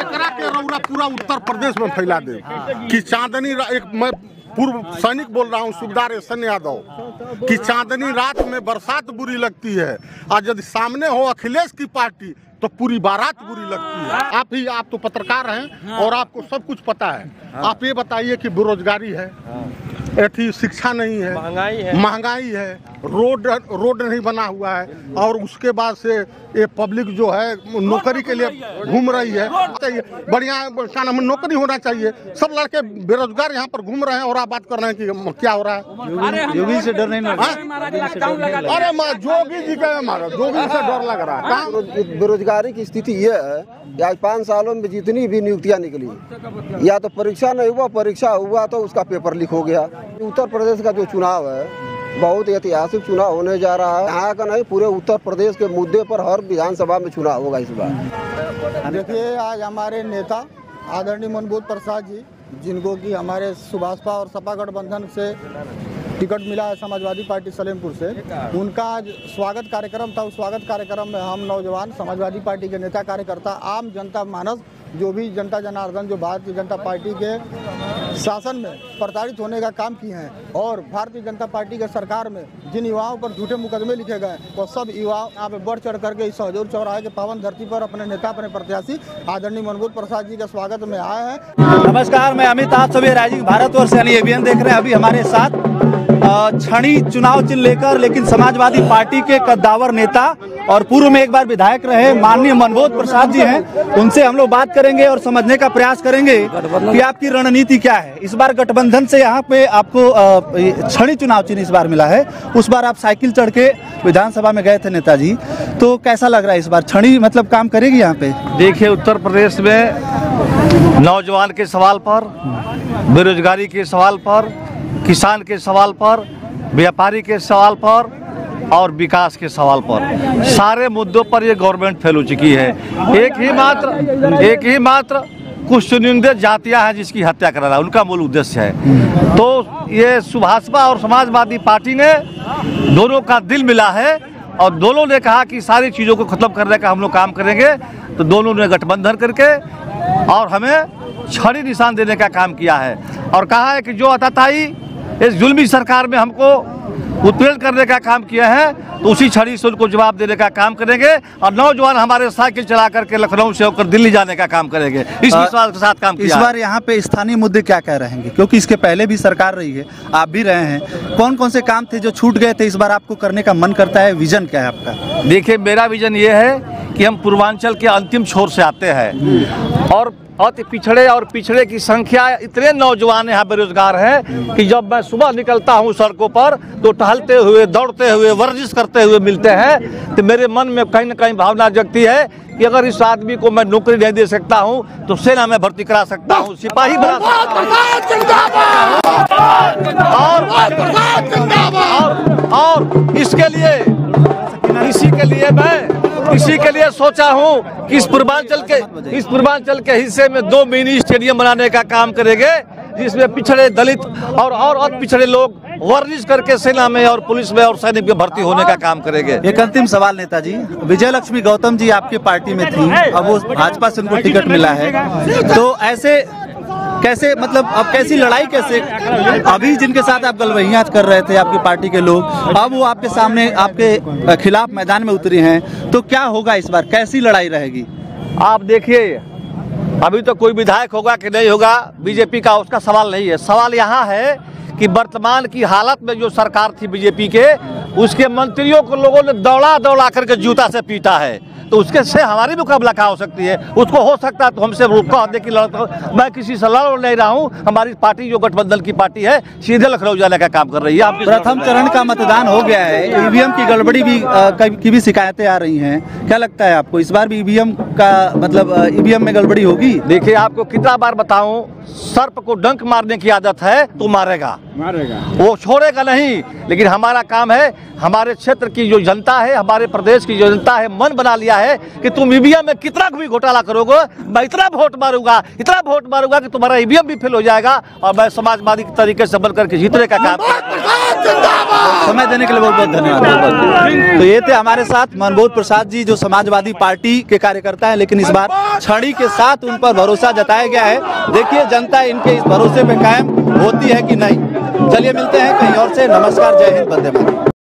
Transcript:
करा के रौरा पूरा उत्तर प्रदेश में फैला दे कि चांदनी एक मैं पूर्व सैनिक बोल रहा हूँ सुबेदार एसएन यादव कि चांदनी रात में बरसात बुरी लगती है और यदि सामने हो अखिलेश की पार्टी तो पूरी बारात बुरी लगती है। आप तो पत्रकार हैं और आपको सब कुछ पता है। आप ये बताइए कि बेरोजगारी है, ऐसी शिक्षा नहीं है, महंगाई है, रोड नहीं बना हुआ है और उसके बाद से ये पब्लिक जो है नौकरी के लिए घूम रही है। बढ़िया नौकरी होना चाहिए। सब लड़के बेरोजगार यहाँ पर घूम रहे हैं और आप बात कर रहे हैं कि क्या हो रहा है। योगी से डर नहीं लगा? अरे जोगी जी का मारो, जोगी से डर लग रहा है। बेरोजगारी की स्थिति ये है कि आज 5 सालों में जितनी भी नियुक्तियां निकली या तो परीक्षा नहीं हुआ, परीक्षा हुआ तो उसका पेपर लीक हो गया। उत्तर प्रदेश का जो चुनाव है बहुत ऐतिहासिक चुनाव होने जा रहा है। यहाँ का नहीं, पूरे उत्तर प्रदेश के मुद्दे पर हर विधानसभा में चुनाव होगा इस बार। देखिए, आज हमारे नेता आदरणीय मनोज प्रसाद जी, जिनको कि हमारे सुभाषपा और सपा गठबंधन से टिकट मिला है समाजवादी पार्टी सलेमपुर से, उनका आज स्वागत कार्यक्रम था। उस स्वागत कार्यक्रम में हम नौजवान समाजवादी पार्टी के नेता कार्यकर्ता, आम जनता मानस, जो भी जनता जनार्दन जो भारतीय जनता पार्टी के शासन में प्रताड़ित होने का काम किए हैं और भारतीय जनता पार्टी के सरकार में जिन युवाओं पर झूठे मुकदमे लिखे गए वो सब युवा यहाँ पे बढ़ चढ़ करके इस हजूर चौराहे के पावन धरती पर अपने नेता, अपने प्रत्याशी आदरणीय मनोज प्रसाद जी के स्वागत में आए हैं। नमस्कार, मैं अमित, आप सभी राइजिंग भारतवर्ष यानी एबीएन देख रहे हैं। अभी हमारे साथ छड़ी चुनाव चिन्ह लेकर लेकिन समाजवादी पार्टी के कद्दावर नेता और पूर्व में एक बार विधायक रहे माननीय मनोज प्रसाद जी हैं। उनसे हम लोग बात करेंगे और समझने का प्रयास करेंगे कि आपकी रणनीति क्या है। इस बार गठबंधन से यहाँ पे आपको छड़ी चुनाव चिन्ह इस बार मिला है। उस बार आप साइकिल चढ़ के विधानसभा में गए थे नेताजी, तो कैसा लग रहा है इस बार छड़ी मतलब काम करेगी यहाँ पे? देखिए, उत्तर प्रदेश में नौजवान के सवाल पर, बेरोजगारी के सवाल पर, किसान के सवाल पर, व्यापारी के सवाल पर और विकास के सवाल पर, सारे मुद्दों पर ये गवर्नमेंट फेल हो चुकी है। एक ही मात्र कुछ चुनिंदे जातियां हैं जिसकी हत्या कराना उनका मूल उद्देश्य है। तो ये सुभाषपा और समाजवादी पार्टी ने दोनों का दिल मिला है और दोनों ने कहा कि सारी चीज़ों को खत्म करने का हम लोग काम करेंगे। तो दोनों ने गठबंधन करके और हमें छड़ी निशान देने का काम किया है और कहा है कि जो अताताई इस जुल्मी सरकार में हमको उत्पीड़न करने का काम किया है तो उसी छड़ी से उनको जवाब देने का काम करेंगे और नौजवान हमारे साइकिल चला करके लखनऊ से होकर दिल्ली जाने का काम करेंगे। इस विश्वास के साथ काम किया। इस बार यहाँ पे स्थानीय मुद्दे क्या क्या रहेंगे, क्योंकि इसके पहले भी सरकार रही है, आप भी रहे हैं। कौन कौन से काम थे जो छूट गए थे, इस बार आपको करने का मन करता है? विजन क्या है आपका? देखिए, मेरा विजन ये है कि हम पूर्वांचल के अंतिम छोर से आते हैं और अति पिछड़े और पिछड़े की संख्या इतने नौजवान यहाँ बेरोजगार हैं कि जब मैं सुबह निकलता हूँ सड़कों पर तो टहलते हुए, दौड़ते हुए, वर्जिश करते हुए मिलते हैं तो मेरे मन में कहीं न कहीं भावना जगती है कि अगर इस आदमी को मैं नौकरी नहीं दे सकता हूँ तो सेना में भर्ती करा सकता हूँ, सिपाही बना और इसके लिए इसी के लिए सोचा हूँ कि इस पूर्वांचल के हिस्से में 2 मिनी स्टेडियम बनाने का काम करेंगे जिसमें पिछड़े, दलित और पिछड़े लोग वर्जिश करके सेना में और पुलिस में और सैनिक में भर्ती होने का काम करेंगे। एक अंतिम सवाल नेताजी, विजय लक्ष्मी गौतम जी आपकी पार्टी में थी, अब वो भाजपा से उनको टिकट मिला है, तो ऐसे कैसे मतलब अब कैसी लड़ाई कैसे, अभी जिनके साथ आप गलवहियां कर रहे थे आपकी पार्टी के लोग, अब वो आपके सामने आपके खिलाफ मैदान में उतरी हैं, तो क्या होगा इस बार, कैसी लड़ाई रहेगी? आप देखिए, अभी तो कोई विधायक होगा कि नहीं होगा बीजेपी का, उसका सवाल नहीं है। सवाल यहाँ है कि वर्तमान की हालत में जो सरकार थी बीजेपी के, उसके मंत्रियों को लोगों ने दौड़ा करके जूता से पीटा है, तो उसके से हमारी मुकाबला क्या हो सकती है? उसको हो सकता है तो हमसे रोका दे कि मैं किसी से लड़ नहीं रहा हूँ। हमारी पार्टी जो गठबंधन की पार्टी है सीधे लखनऊ जाने का काम कर रही है। प्रथम चरण का मतदान हो गया है, ईवीएम की गड़बड़ी की भी शिकायतें आ रही हैं, क्या लगता है आपको इस बार भी ईवीएम का मतलब ईवीएम में गड़बड़ी होगी? देखिए, आपको कितना बार बताऊं, सर्प को डंक मारने की आदत है तो मारेगा, वो छोड़ेगा नहीं। लेकिन हमारा काम है, हमारे क्षेत्र की जो जनता है, हमारे प्रदेश की जो जनता है, मन बना लिया है कि तुम ईवीएम में कितना भी घोटाला करोगे, मैं इतना वोट मारूंगा कि तुम्हारा ईवीएम भी फेल हो जाएगा और मैं समाजवादी तरीके से बन करके जीतने का काम। समय देने के लिए बहुत बहुत धन्यवाद। तो ये थे हमारे साथ मनोज प्रसाद जी, जो समाजवादी पार्टी के कार्यकर्ता जाता है, लेकिन इस बार छड़ी के साथ उन पर भरोसा जताया गया है। देखिए जनता इनके इस भरोसे पे कायम होती है कि नहीं। चलिए मिलते हैं कहीं और से। नमस्कार, जय हिंद, वंदे मातरम।